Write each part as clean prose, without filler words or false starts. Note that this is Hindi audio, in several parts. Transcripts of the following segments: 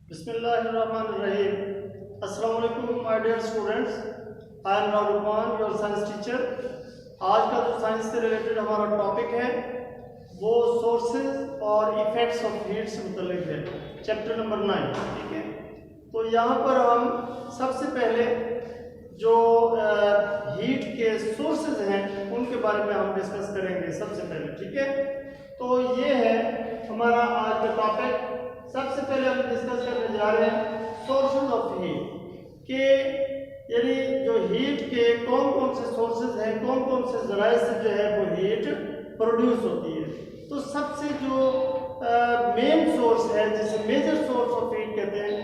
बिस्मिल्लाहिर्रहमानिर्रहीम। अस्सलाम वालेकुम my dear students, I am Rauman your science teacher. आज का जो साइंस से रिलेटेड हमारा टॉपिक है वो सोर्सेज और इफेक्ट्स ऑफ हीट से मुतल्लिक है, चैप्टर नंबर 9। ठीक है, तो यहाँ पर हम सबसे पहले जो हीट के सोर्सेज हैं उनके बारे में हम डिस्कस करेंगे सबसे पहले। ठीक है, तो ये है हमारा आज का टॉपिक। सबसे पहले हम डिस्कस करने जा रहे हैं सोर्सेज ऑफ हीट के, यानी जो हीट के कौन कौन से सोर्सेज हैं, कौन कौन से जराए से जो है वो हीट प्रोड्यूस होती है। तो सबसे जो मेन सोर्स है, जिसे मेजर सोर्स ऑफ हीट कहते हैं,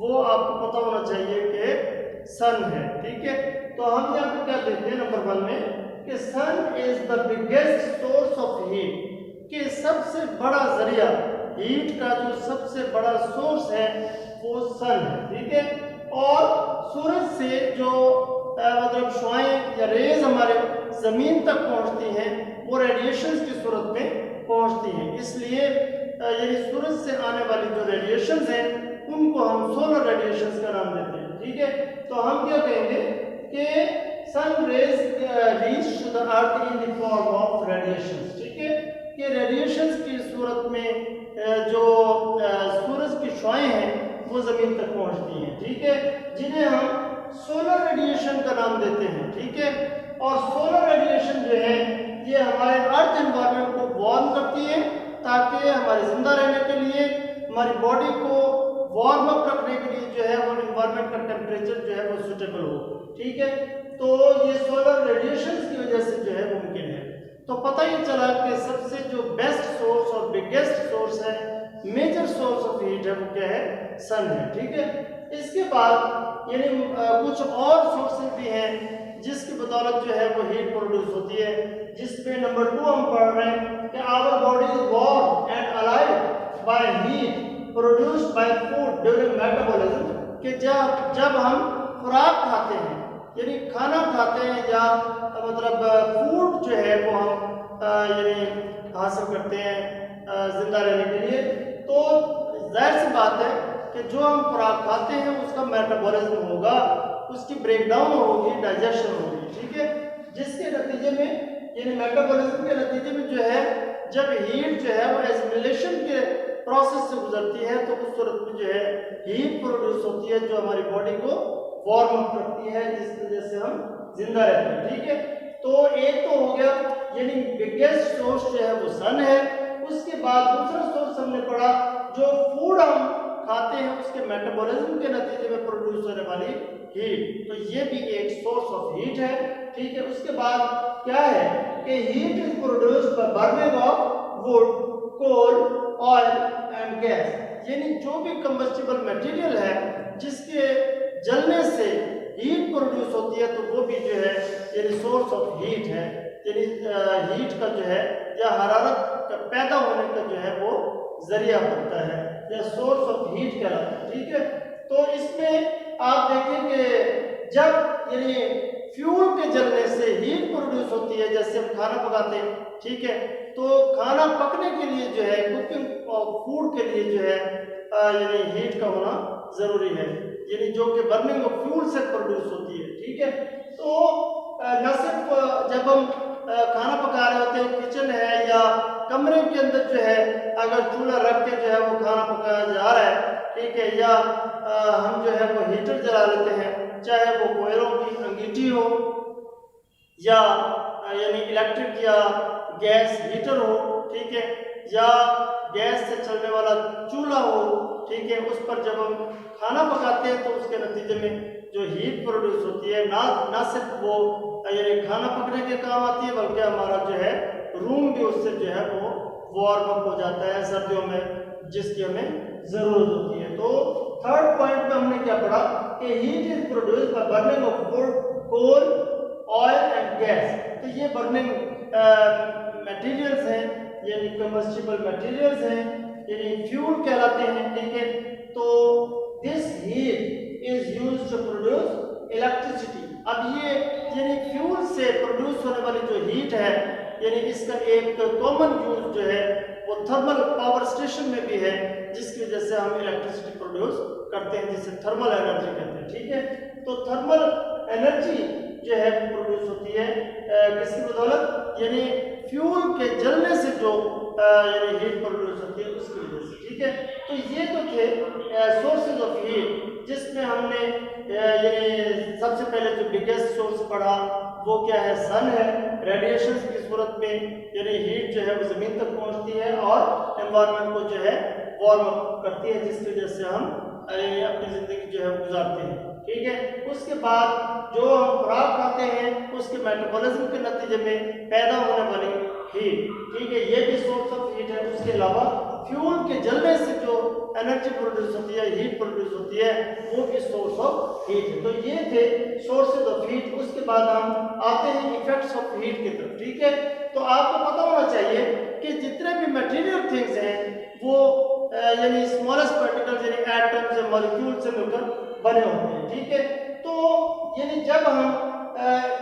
वो आपको पता होना चाहिए कि सन है। ठीक है, तो हम यहाँ पे क्या देखते हैं नंबर 1 में कि sun is the biggest source of heat, कि सबसे बड़ा जरिया हीट का जो सबसे बड़ा सोर्स है वो सन है। ठीक है, और सूरज से जो मतलब शुआएं या रेज हमारे जमीन तक पहुंचती हैं वो रेडिएशंस की सूरत में पहुंचती हैं, इसलिए यानी सूरज से आने वाली जो रेडिएशंस हैं उनको हम सोलर रेडिएशंस का नाम देते हैं। ठीक है, तो हम क्या कहेंगे कि sun rays reach to the earth in the form of radiations. ठीक है, कि रेडिएशंस की सूरत में जो सूरज की शुआएं हैं वो जमीन तक पहुंचती हैं। ठीक है, जिन्हें हम सोलर रेडिएशन का नाम देते हैं। ठीक है, और सोलर रेडिएशन जो है ये हमारे अर्थ एनवायरनमेंट को वार्म करती है, ताकि हमारे जिंदा रहने के लिए, हमारी बॉडी को वार्म अप रखने के लिए जो है वो एनवायरनमेंट का टेम्परेचर जो है वो सूटेबल हो। ठीक है, तो ये सोलर रेडिएशन की वजह से जो है मुमकिन है। तो पता ही चला कि सबसे जो बेस्ट सोर्स और बिगेस्ट सोर्स है, मेजर सोर्स ऑफ हीट है, वो क्या है? सन है। ठीक है, इसके बाद यानी कुछ और सोर्सेज भी हैं जिसकी बदौलत जो है वो हीट प्रोड्यूस होती है, जिसमें नंबर 2 हम पढ़ रहे हैं कि our body is warm and alive by heat produced by food during metabolism, कि जब हम खुराक खाते हैं यानी खाना खाते हैं या मतलब फूड जो है वो हम यानी हासिल करते हैं जिंदा रहने के लिए, तो जाहिर सी बात है कि जो हम खुराक खाते हैं उसका मेटाबॉलिज्म होगा, उसकी ब्रेकडाउन होगी, डाइजेशन होगी। ठीक है, जिसके नतीजे में यानी मेटाबॉलिज्म के नतीजे में जो है जब हीट जो है वो एसिमिलेशन के प्रोसेस से गुजरती है तो उस सूरत में जो है हीट प्रोड्यूस होती है जो हमारी बॉडी को वार्म अप करती है, जिसकी वजह से हम जिंदा रहते हैं। ठीक है, तो एक तो हो गया यानी बिगेस्ट सोर्स जो है वो सन है। उसके बाद दूसरा सोर्स हमने पढ़ा जो फूड हम खाते हैं उसके मेटाबॉलिज्म के नतीजे में प्रोड्यूस होने वाली हीट, तो ये भी एक सोर्स ऑफ हीट है। ठीक है, उसके बाद क्या है कि heat is produced by burning of wood, coal, oil and gas, यानी जो भी कंबस्टिबल मटेरियल है जिसके जलने से हीट प्रोड्यूस होती है तो वो भी जो है यानी सोर्स ऑफ हीट है, यानी हीट का जो है या हरारत का पैदा होने का जो है वो जरिया बनता है या सोर्स ऑफ हीट कहलाता है। ठीक है, तो इसमें आप देखें कि जब यानी फ्यूल के जलने से हीट प्रोड्यूस होती है, जैसे हम खाना पकाते हैं, ठीक है, तो खाना पकने के लिए जो है कुकिंग ऑफ फूड के लिए जो है यानी हीट का होना जरूरी है, यानी जो कि बर्निंग ऑफ फ्यूल से प्रोड्यूस होती है। ठीक है, तो न सिर्फ जब हम खाना पका रहे होते हैं, किचन है या कमरे के अंदर जो है अगर चूल्हा रख के जो है वो खाना पकाया जा रहा है, ठीक है, या हम जो है वो हीटर जला लेते हैं, चाहे वो कोयलों की अंगीठी हो या यानी इलेक्ट्रिक या गैस हीटर हो, ठीक है, या गैस से चलने वाला चूल्हा हो, ठीक है, उस पर जब हम खाना पकाते हैं तो उसके नतीजे में जो हीट प्रोड्यूस होती है ना सिर्फ वो यानी खाना पकने के काम आती है, बल्कि हमारा जो है रूम भी उससे जो है वो वार्म अप हो जाता है सर्दियों में, जिसकी हमें जरूरत होती है। तो थर्ड पॉइंट पे हमने क्या पढ़ा कि heat is produced by burning of wood, coal, oil and gas, तो ये बर्निंग मटेरियल्स हैं, यानी कंबस्टिबल मटेरियल्स हैं, यानी फ्यूल कहलाते हैं। ठीक है, तो this heat is used to produce electricity. अब ये यानी फ्यूल से प्रोड्यूस होने वाली जो हीट है, यानी इसका एक कॉमन यूज जो है वो थर्मल पावर स्टेशन में भी है, जिसकी वजह से हम इलेक्ट्रिसिटी प्रोड्यूस करते हैं, जिसे थर्मल एनर्जी कहते हैं। ठीक है, तो थर्मल एनर्जी जो है प्रोड्यूस होती है किसकी बदौलत, यानी फ्यूल के जलने से जो यानी हीट प्रोड्यूस होती है उसकी वजह से। ठीक है, तो ये तो थे सोर्सेज ऑफ हीट, जिसमें हमने यानी सबसे पहले जो बिगेस्ट सोर्स पढ़ा वो क्या है, सन है। रेडिएशन की सूरत में यानी हीट जो है वो जमीन तक पहुंचती है और एनवायरनमेंट को जो है वार्म अप करती है, जिसकी वजह से हम अपनी जिंदगी जो है गुजारते हैं। ठीक है, उसके बाद जो हम खुराक खाते हैं उसके मेटाबॉलिज्म के नतीजे में पैदा होने वाली हीट, ठीक है, ये भी सोर्स ऑफ हीट है। उसके अलावा फ्यूल के जलने से जो एनर्जी प्रोड्यूस होती है, हीट प्रोड्यूस होती है, वो भी सोर्स ऑफ हीट है। तो ये थे सोर्सेज ऑफ हीट। उसके बाद हम आते हैं इफेक्ट्स ऑफ हीट की तरफ। ठीक है, तो आपको पता होना चाहिए कि जितने भी मटेरियल थिंग्स हैं वो यानी स्मॉलेस्ट पार्टिकल्स यानी एटम्स या मॉलिक्यूल से मिलकर बने होते हैं। ठीक है, तो यानी जब हम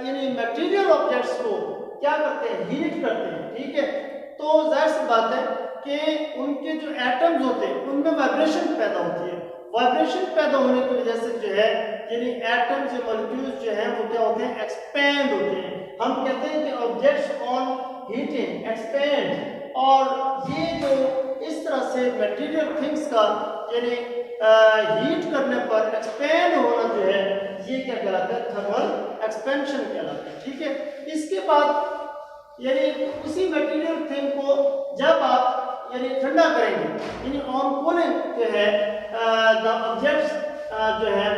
यानी मटेरियल ऑब्जेक्ट्स को क्या करते हैं, हीट करते हैं। ठीक है, तो जाहिर सी बात है कि उनके जो एटम्स होते हैं उनमें वाइब्रेशन पैदा होती है। वाइब्रेशन पैदा होने की वजह से जो है यानी एटम्स या मॉलिक्यूल्स जो हैं वो क्या होते हैं, एक्सपेंड होते हैं। हम कहते हैं कि ऑब्जेक्ट्स ऑन हीटिंग एक्सपेंड, और ये जो इस तरह से मटेरियल थिंग्स का यानी हीट करने पर एक्सपेंड होना जो है ये क्या कहलाता है, थर्मल एक्सपेंशन कहलाता है। ठीक है, इसके बाद यानी उसी मटेरियल थिंग को जब आप यानी ठंडा करेंगे, यानी ऑन कूलिंग जो है द ऑब्जेक्ट्स जो है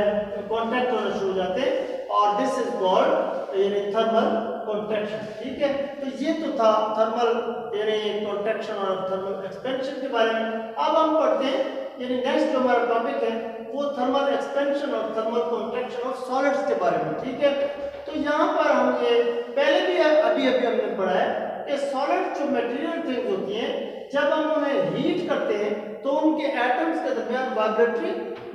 कांटेक्ट होना शुरू हो जाते हैं और दिस इज कॉल्ड यानी थर्मल कॉन्ट्रैक्शन। ठीक है, तो ये तो था थर्मल यानी कॉन्ट्रैक्शन और थर्मल एक्सपेंशन के बारे में। अब हम पढ़ते हैं यानी नेक्स्ट जो हमारा टॉपिक है वो थर्मल एक्सपेंशन और थर्मल कॉन्ट्रैक्शन ऑफ सॉलिड्स के बारे में। ठीक है, तो यहाँ पर हम ये पहले भी अभी हमने पढ़ा है कि सॉलिड जो मटेरियल थिंग्स होती हैं जब हम उन्हें हीट करते हैं तो उनके एटम्स के दरमियान वाइब्रेटरी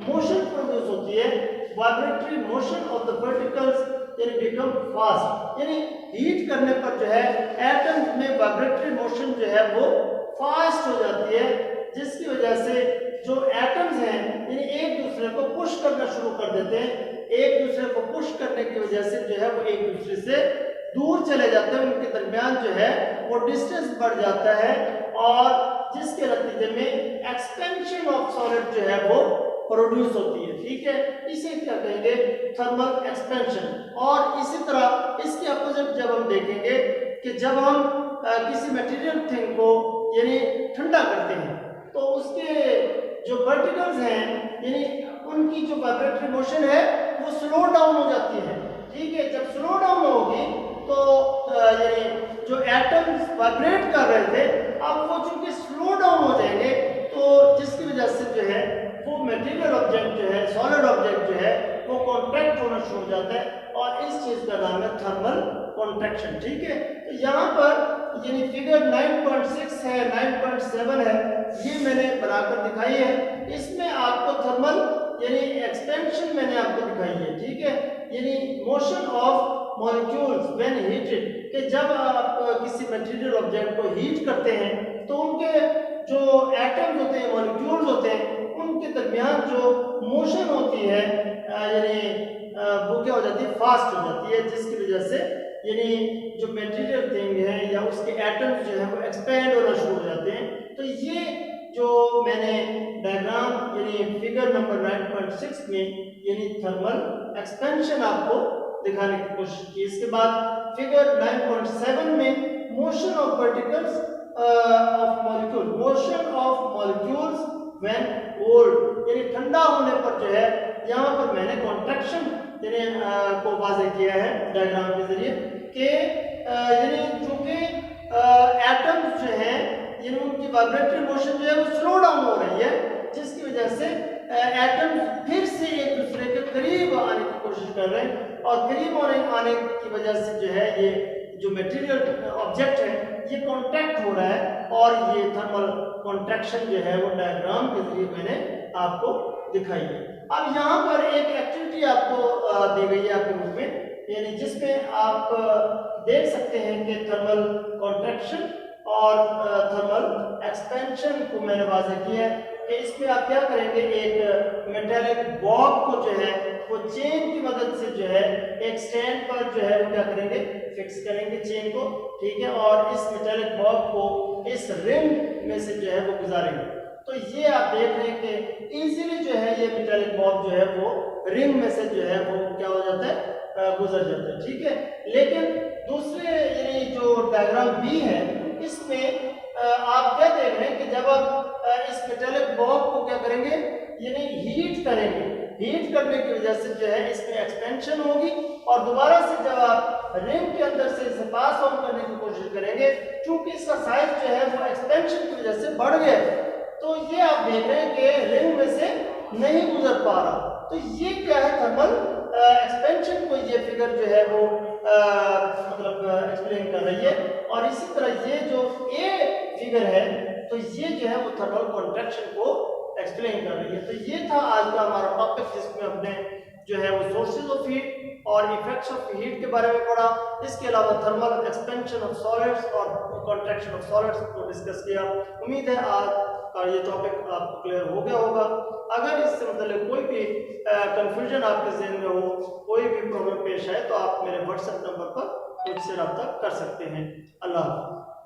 मोशन प्रोड्यूस होती है। Vibratory motion of the particles यानी बिकम फास्ट, यानी हीट करने पर जो है एटम्स में वाइब्रेटरी मोशन जो है वो फास्ट हो जाती है, जिसकी वजह से जो एटम्स हैं यानी एक दूसरे को पुश करना शुरू कर देते हैं। एक दूसरे को पुश करने की वजह से जो है वो एक दूसरे से दूर चले जाते हैं, उनके दरमियान जो है वो डिस्टेंस बढ़ जाता है और जिसके नतीजे में एक्सपेंशन ऑफ सॉलिड जो है वो प्रोड्यूस होती है। ठीक है, इसे क्या कहेंगे, थर्मल एक्सपेंशन। और इसी तरह इसके अपोजिट जब हम देखेंगे कि जब हम किसी मटेरियल थिंग को यानी ठंडा करते हैं तो उसके जो पार्टिकल्स हैं यानी उनकी जो वाइब्रेटरी मोशन है वो स्लो डाउन हो जाती है। ठीक है, जब स्लो डाउन होगी तो यानी जो एटम्स वाइब्रेट कर रहे थे अब वो चूंकि स्लो डाउन हो जाएंगे तो जिसकी वजह से जो है वो मटेरियल ऑब्जेक्ट जो है सॉलिड ऑब्जेक्ट जो है वो कॉन्ट्रैक्ट होना शुरू हो जाता है और इस चीज का नाम है थर्मल कॉन्ट्रैक्शन। ठीक है, तो यहाँ पर यानी फिगर 9.6 है 9.7 है ये मैंने बनाकर दिखाई है। इसमें आपको थर्मल यानी एक्सपेंशन मैंने आपको दिखाई है। ठीक है, यानी motion of molecules when heated, कि जब आप किसी मटेरियल ऑब्जेक्ट को हीट करते हैं तो उनके जो एटम्स होते हैं मॉलिक्यूल्स होते हैं उनके दरमियान जो मोशन होती है यानी वो क्या हो जाती है, फास्ट हो जाती है, जिसकी वजह से यानी जो मटेरियल थिंग है या उसके एटम्स जो है वो एक्सपेंड होना शुरू हो जाते हैं। तो ये जो मैंने डायग्राम यानी फिगर नंबर 9.6 में यानी थर्मल एक्सपेंशन आपको दिखाने की कोशिश की। इसके बाद फिगर 9.7 में motion of particles of molecule, motion of molecules when cold, यानी ठंडा होने पर जो है यहाँ पर मैंने कॉन्ट्रैक्शन यानी को वाज़ेह किया है डायग्राम के जरिए कि यानी चूंकि एटम्स जो हैं यानी उनकी वाइब्रेटरी मोशन जो है वो स्लो डाउन हो रही है, जिसकी वजह से एटम्स फिर से एक दूसरे के करीब आने की कोशिश कर रहे हैं और करीब आने की वजह से जो है ये जो मटेरियल ऑब्जेक्ट है ये कॉन्ट्रैक्ट हो रहा है और ये थर्मल कॉन्ट्रैक्शन जो है वो डायग्राम के जरिए मैंने आपको दिखाई है। अब यहाँ पर एक एक्टिविटी आपको दी गई है आपके बुक में, यानी जिसमें आप देख सकते हैं कि थर्मल कॉन्ट्रैक्शन और थर्मल एक्सपेंशन को मैंने वाज़ेह किया है। कि इसमें आप क्या करेंगे, एक मेटालिक बॉब को जो है वो चेन की मदद से जो है एक स्टैंड पर जो है वो क्या करेंगे, फिक्स करेंगे चेन को, ठीक है, और इस मेटालिक बॉब को इस रिंग में से जो है वो गुजारेंगे। तो ये आप देख रहे हैं कि इजीली जो है ये मेटालिक बॉब जो है वो रिंग में से जो है वो क्या हो जाता है, गुजर जाता है, ठीक है। लेकिन दूसरे यानी जो डायग्राम बी है इसमें आप क्या देख रहे हैं कि जब आप इस मेटालिक बॉब को क्या करेंगे, यानी हीट करेंगे, हीट करने की वजह से जो है इसमें एक्सपेंशन होगी और दोबारा से जब आप रिंग के अंदर से इसे पास ऑन करने की कोशिश करेंगे, क्योंकि इसका साइज जो है वो एक्सपेंशन की वजह से बढ़ गया है, तो ये आप देख रहे हैं कि रिंग में से नहीं गुजर पा रहा। तो ये क्या है, थर्मल एक्सपेंशन को ये फिगर जो है वो मतलब एक्सप्लेन कर रही है। और इसी तरह ये जो ए फिगर है तो ये जो है वो थर्मल कॉन्ट्रैक्शन को एक्सप्लेन कर रही है। तो ये था आज का हमारा टॉपिक, जिसमें हमने जो है वो सोर्सेज ऑफ हीट और इफेक्ट्स ऑफ हीट के बारे में पढ़ा। इसके अलावा थर्मल एक्सपेंशन ऑफ सॉलिड्स और कॉन्ट्रैक्शन ऑफ सॉलिड्स को डिस्कस किया। उम्मीद है आज का ये टॉपिक आपको क्लियर हो गया होगा। अगर इससे मतलब कोई भी कंफ्यूजन आपके जहन में हो, कोई भी प्रॉब्लम पेश आए, तो आप मेरे व्हाट्सएप नंबर पर मुझसे रब्ता कर सकते हैं। अल्लाह हाफ़िज़।